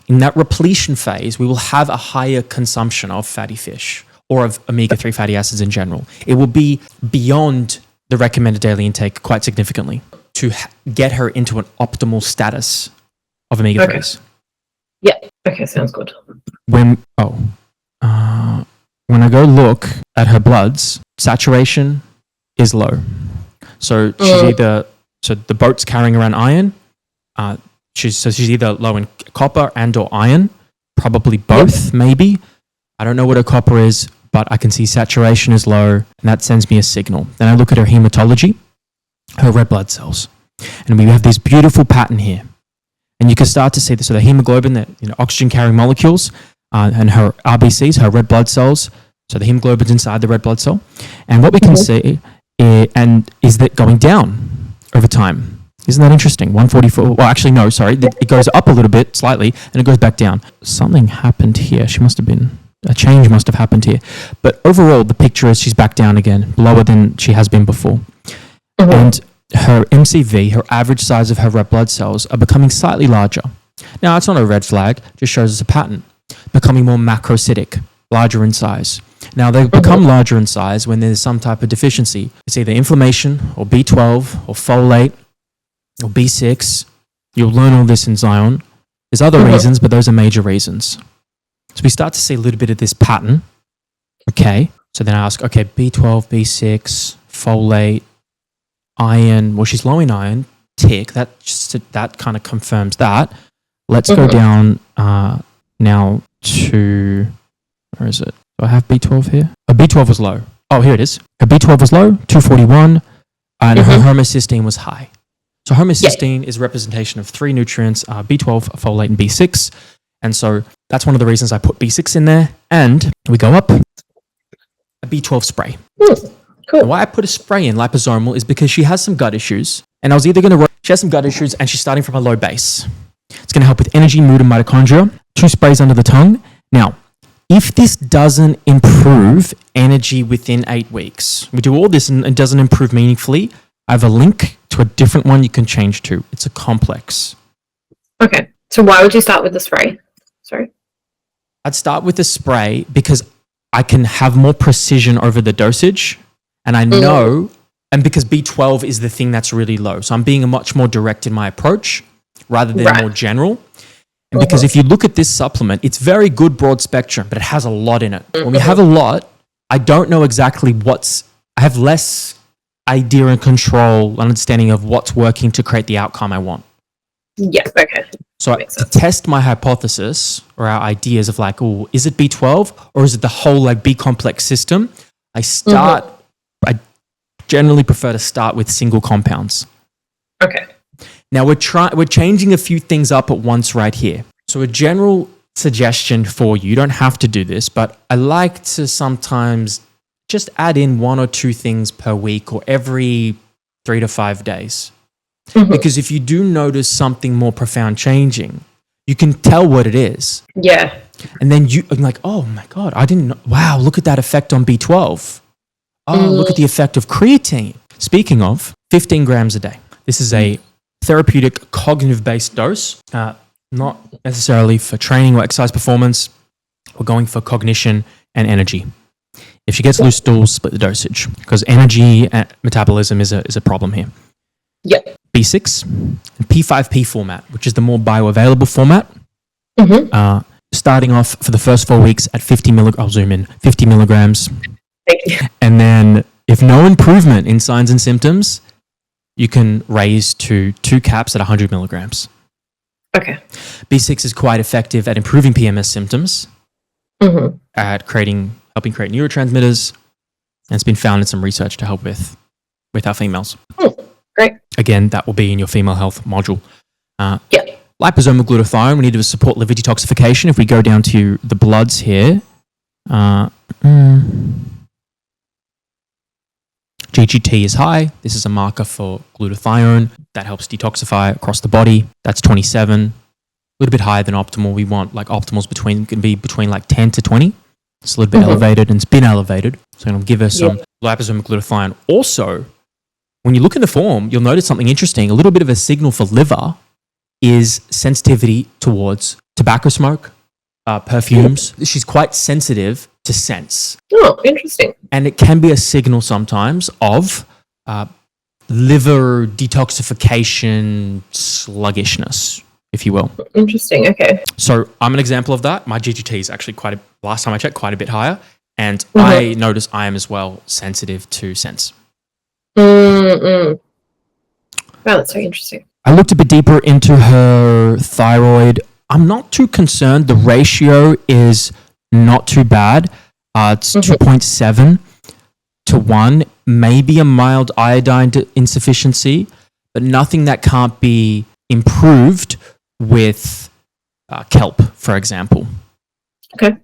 in that repletion phase, we will have a higher consumption of fatty fish or of omega-3 fatty acids in general. It will be beyond the recommended daily intake quite significantly to get her into an optimal status of omega-3s. Okay. Yeah. Okay, sounds good. When I go look at her bloods, saturation is low. So she's either, so the boat's carrying around iron. She's either low in copper and or iron, probably both, maybe. I don't know what her copper is, but I can see saturation is low, and that sends me a signal. Then I look at her hematology, her red blood cells, and we have this beautiful pattern here. And you can start to see this. So the hemoglobin, the oxygen-carrying molecules, and her RBCs, her red blood cells. So the hemoglobin's inside the red blood cell. And what we can see is that going down over time. Isn't that interesting? 144. Well, actually, no, sorry. It goes up a little bit, slightly, and it goes back down. Something happened here. A change must have happened here. But overall, the picture is she's back down again, lower than she has been before. And her MCV, her average size of her red blood cells, are becoming slightly larger. Now, it's not a red flag, just shows us a pattern. Becoming more macrocytic, larger in size. Now, they become larger in size when there's some type of deficiency. It's either inflammation or B12 or folate or B6. You'll learn all this in Zion. There's other reasons, but those are major reasons. So we start to see a little bit of this pattern. Okay. So then I ask, okay, B12, B6, folate, iron. Well, she's low in iron. Tick. That kind of confirms that. Let's go down now to, where is it? Do I have B12 here? Oh, B12 was low. Oh, here it is. Her B12 was low, 241, and her homocysteine was high. So homocysteine is a representation of three nutrients, B12, folate, and B6. And so that's one of the reasons I put B6 in there. And we go up, a B12 spray. Cool. And why I put a spray in liposomal is because she has some gut issues. And I was either she has some gut issues and she's starting from a low base. It's going to help with energy, mood, and mitochondria. 2 sprays under the tongue. Now, if this doesn't improve energy within 8 weeks, we do all this and it doesn't improve meaningfully, I have a link to a different one you can change to. It's a complex. Okay. So why would you start with the spray? Sorry. I'd start with the spray because I can have more precision over the dosage. And I know, and because B12 is the thing that's really low. So I'm being much more direct in my approach rather than more general. And because if you look at this supplement, it's very good broad spectrum, but it has a lot in it. When we have a lot, I don't know exactly I have less idea and control, understanding of what's working to create the outcome I want. Yes, okay. So to test my hypothesis or our ideas of like, oh, is it B12 or is it the whole like B complex system? I generally prefer to start with single compounds. Okay. Now we're changing a few things up at once right here. So a general suggestion for you don't have to do this, but I like to sometimes just add in 1 or 2 things per week or every 3 to 5 days. Because if you do notice something more profound changing, you can tell what it is. Yeah. And then you're like, oh my God, I didn't know. Wow, look at that effect on B12. Oh, look at the effect of creatine. Speaking of, 15 grams a day. This is a therapeutic cognitive-based dose, not necessarily for training or exercise performance. We're going for cognition and energy. If she gets loose stools, split the dosage because energy and metabolism is a problem here. Yep. B6 and P5P format, which is the more bioavailable format. Starting off for the first 4 weeks at 50 milligrams. I'll zoom in, 50 milligrams. Thank you. And then if no improvement in signs and symptoms, you can raise to 2 caps at 100 milligrams. Okay. B6 is quite effective at improving PMS symptoms, at helping create neurotransmitters, and it's been found in some research to help with our females. Great. Again, that will be in your female health module. Yeah. Liposomal glutathione, we need to support liver detoxification. If we go down to the bloods here, GGT is high. This is a marker for glutathione that helps detoxify across the body. That's 27, a little bit higher than optimal. We want like optimals can be between like 10 to 20. It's a little bit elevated, and it's been elevated. So I'm going to give her some liposomal glutathione. Also, when you look in the form, you'll notice something interesting. A little bit of a signal for liver is sensitivity towards tobacco smoke, perfumes. She's quite sensitive to scents. Oh, interesting. And it can be a signal sometimes of liver detoxification sluggishness, if you will. Interesting. Okay. So I'm an example of that. My GGT is actually last time I checked, quite a bit higher. And I notice I am as well sensitive to scents. Wow, that's very interesting. I looked a bit deeper into her thyroid. I'm not too concerned. The ratio is not too bad. It's 2.7 to 1, maybe a mild iodine insufficiency, but nothing that can't be improved with kelp, for example. Okay.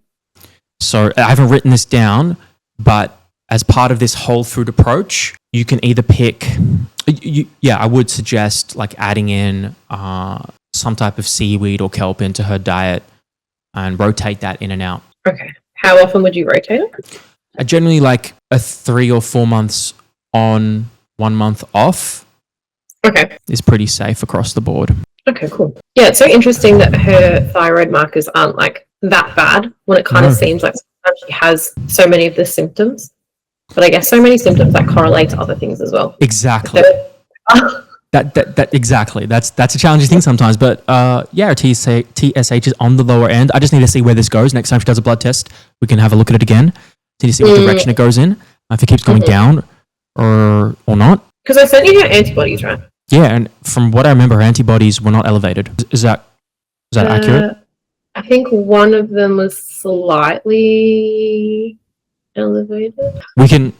So I haven't written this down, but as part of this whole food approach, you can either pick, I would suggest like adding in some type of seaweed or kelp into her diet and rotate that in and out. Okay. How often would you rotate it? Generally like a 3 or 4 months on, 1 month off. Okay. Is pretty safe across the board. Okay, cool. Yeah, it's so interesting that her thyroid markers aren't like that bad when it kind of seems like sometimes she has so many of the symptoms. But I guess so many symptoms that correlate to other things as well. Exactly. That exactly. That's a challenging thing sometimes. But her TSH is on the lower end. I just need to see where this goes. Next time she does a blood test, we can have a look at it again. So you see what direction it goes in. If it keeps going down or not. Because I sent you her antibodies, right? Yeah, and from what I remember, her antibodies were not elevated. Is that accurate? I think one of them was slightly elevated. We can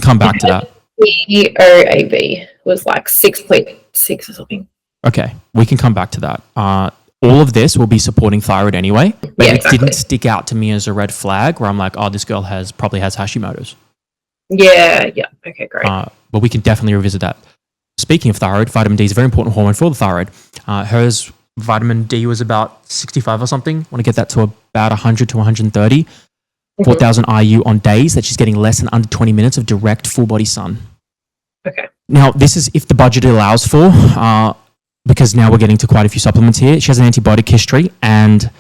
come back to that. The OAB was like 6.6 or something. Okay, we can come back to that. All of this will be supporting thyroid anyway, but it didn't stick out to me as a red flag where I'm like, oh, this girl probably has Hashimoto's. Yeah. Okay, great. But we can definitely revisit that. Speaking of thyroid, vitamin D is a very important hormone for the thyroid. Hers vitamin D was about 65 or something. I want to get that to about 100 to 130. 4,000 IU on days that she's getting less than under 20 minutes of direct full body sun. Okay. Now, this is if the budget allows for, because now we're getting to quite a few supplements here. She has an antibiotic history, and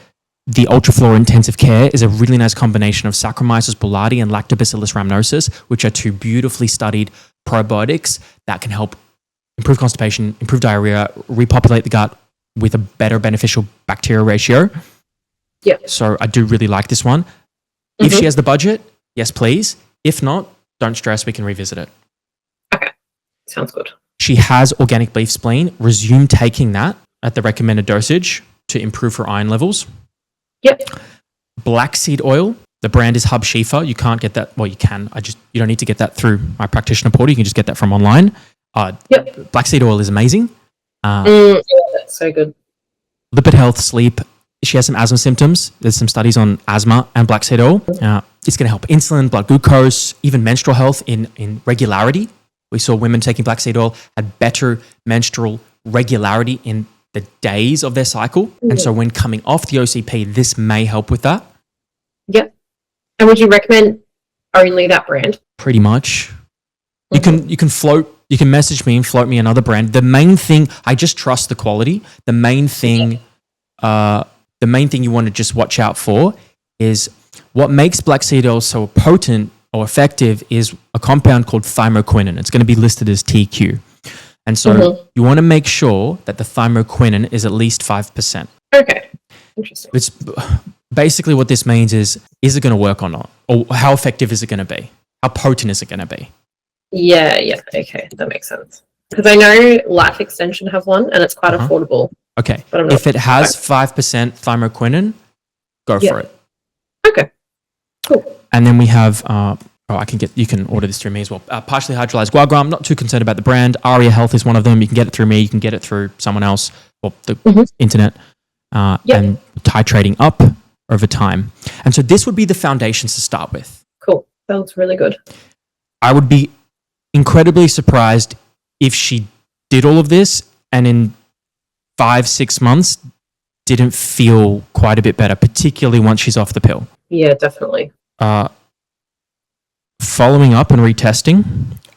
the Ultraflora Intensive Care is a really nice combination of Saccharomyces boulardii and Lactobacillus rhamnosus, which are 2 beautifully studied probiotics that can help improve constipation, improve diarrhea, repopulate the gut with a better beneficial bacteria ratio. Yeah. So I do really like this one. If she has the budget, yes, please. If not, don't stress. We can revisit it. Okay. Sounds good. She has organic beef spleen. Resume taking that at the recommended dosage to improve her iron levels. Yep. Black seed oil. The brand is Hub Shifa. You can't get that. Well, you can. You don't need to get that through my practitioner portal. You can just get that from online. Black seed oil is amazing. Yeah, that's so good. Lipid health, sleep. She has some asthma symptoms. There's some studies on asthma and black seed oil. It's going to help insulin, blood glucose, even menstrual health in regularity. We saw women taking black seed oil had better menstrual regularity in the days of their cycle. And so when coming off the OCP, this may help with that. Yep. And would you recommend only that brand? Pretty much. You can message me and float me another brand. The main thing, I just trust the quality. The main thing you want to just watch out for is what makes black seed oil so potent or effective is a compound called thymoquinone. It's going to be listed as TQ. And so you want to make sure that the thymoquinone is at least 5%. Okay. Interesting. It's basically what this means is it going to work or not? Or how effective is it going to be? How potent is it going to be? Yeah. Okay. That makes sense. Because I know Life Extension have one, and it's quite Uh-huh. affordable. Okay. But I'm not If it has 5% thymoquinone, go for it. Okay. Cool. And then we have, you can order this through me as well. Partially hydrolyzed guar gum. Not too concerned about the brand. Aria Health is one of them. You can get it through me. You can get it through someone else or the internet. And titrating up over time. And so this would be the foundations to start with. Cool. Sounds really good. I would be incredibly surprised if she did all of this and in 5-6 months didn't feel quite a bit better, particularly once she's off the pill. Yeah, definitely. Following up and retesting,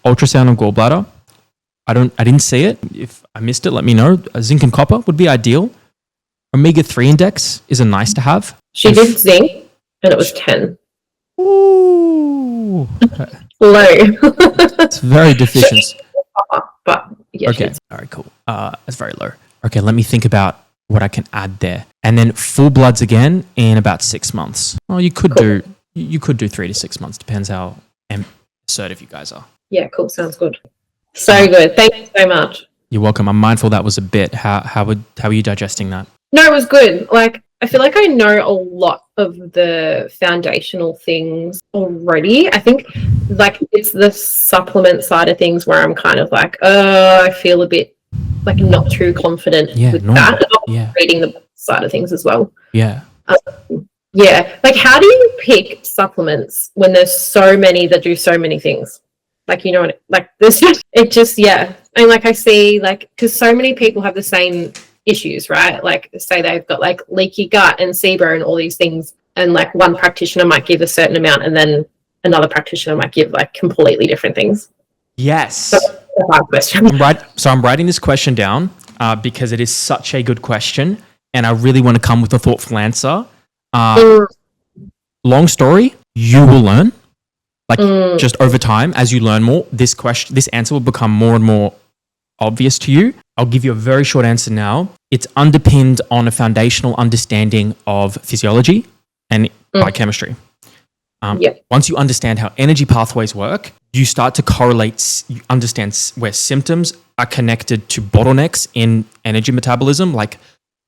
ultrasound of gallbladder. I didn't see it. If I missed it, let me know. Zinc and copper would be ideal. Omega-3 index is a nice to have. She did zinc, and it was 10. Ooh. Low. It's very deficient. But yeah. Okay. All right, cool. It's very low. Okay, let me think about what I can add there. And then full bloods again in about 6 months. Well, you could do 3 to 6 months. Depends how assertive you guys are. Yeah, cool. Sounds good. So good. Thank you so much. You're welcome. I'm mindful that was a bit. How are you digesting that? No, it was good. Like, I feel like I know a lot of the foundational things already. I think, like, it's the supplement side of things where I'm kind of like, I feel a bit, like, not too confident with that. Yeah. Reading the side of things as well. Yeah. Yeah. Like, how do you pick supplements when there's so many that do so many things? Like, you know what, like, this, it just, yeah. And, like, I see, like, because so many people have the same issues, right? Like, say they've got like leaky gut and SIBO and all these things, and like one practitioner might give a certain amount and then another practitioner might give like completely different things. Yes. So that's a hard question. So I'm writing this question down because it is such a good question and I really want to come with a thoughtful answer. Long story, you will learn. Like just over time, as you learn more, this answer will become more and more obvious to you. I'll give you a very short answer now. It's underpinned on a foundational understanding of physiology and biochemistry. Once you understand how energy pathways work, you start to correlate, you understand where symptoms are connected to bottlenecks in energy metabolism, like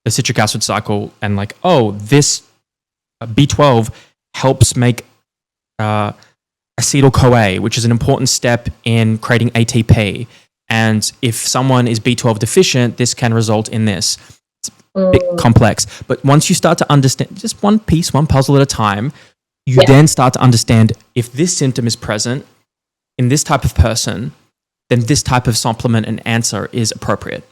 the citric acid cycle, and like, this B12 helps make acetyl-CoA, which is an important step in creating ATP. And if someone is B12 deficient, this can result in this. It's a bit complex. But once you start to understand just one piece, one puzzle at a time, you then start to understand if this symptom is present in this type of person, then this type of supplement and answer is appropriate.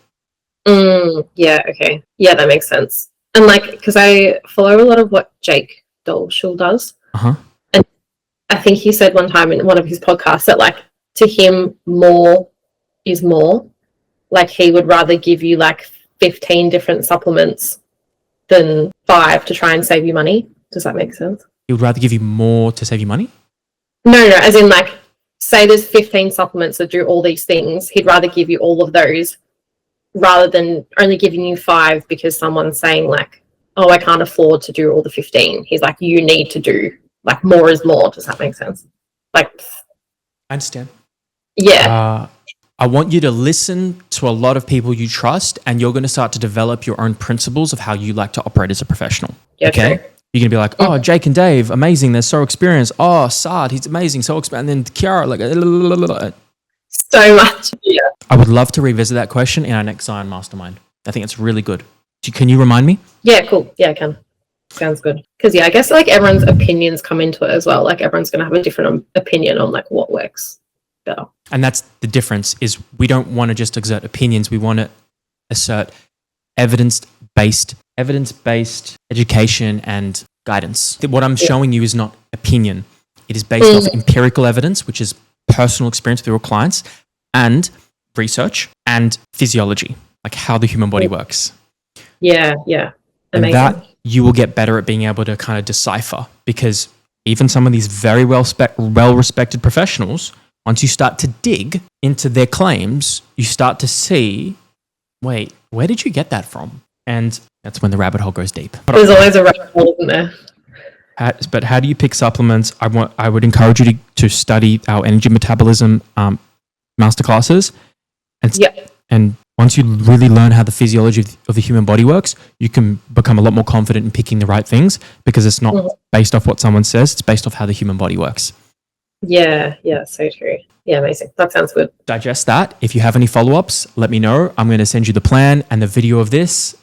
Yeah, okay. Yeah, that makes sense. And like, because I follow a lot of what Jake Dolshall does. And I think he said one time in one of his podcasts that like, to him, more is more. Like, he would rather give you like 15 different supplements than 5 to try and save you money. Does that make sense? He would rather give you more to save you money? No, as in like, say there's 15 supplements that do all these things. He'd rather give you all of those rather than only giving you 5 because someone's saying like, oh, I can't afford to do all the 15. He's like, you need to do like more is more. Does that make sense? Like, I understand. Yeah. I want you to listen to a lot of people you trust, and you're going to start to develop your own principles of how you like to operate as a professional. Yeah, okay? true. You're going to be like, oh, Jake and Dave, amazing. They're so experienced. Oh, Saad, he's amazing. So experienced. And then Kiara, like, so much. Yeah. I would love to revisit that question in our next Zion Mastermind. I think it's really good. Can you remind me? Yeah, cool. Yeah, I can. Sounds good. Because, I guess like everyone's opinions come into it as well. Like everyone's going to have a different opinion on like what works better. And that's the difference is we don't want to just exert opinions. We want to assert evidence-based education and guidance. What I'm showing you is not opinion. It is based off empirical evidence, which is personal experience with your clients, and research and physiology, like how the human body works. Yeah. Amazing. And that you will get better at being able to kind of decipher, because even some of these very well-respected professionals, once you start to dig into their claims, you start to see, wait, where did you get that from? And that's when the rabbit hole goes deep. There's always a rabbit hole, isn't there? But how do you pick supplements? I would encourage you to study our energy metabolism masterclasses. And Yep. and once you really learn how the physiology of the human body works, you can become a lot more confident in picking the right things because it's not based off what someone says, it's based off how the human body works. Yeah, so true. Yeah, amazing. That sounds good. Digest that. If you have any follow-ups, let me know. I'm going to send you the plan and the video of this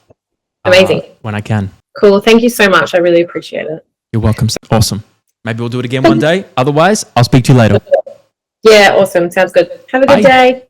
Amazing. When I can. Cool. Thank you so much. I really appreciate it. You're welcome. Awesome. Maybe we'll do it again one day. Otherwise, I'll speak to you later. Yeah, awesome. Sounds good. Have a good Bye. day.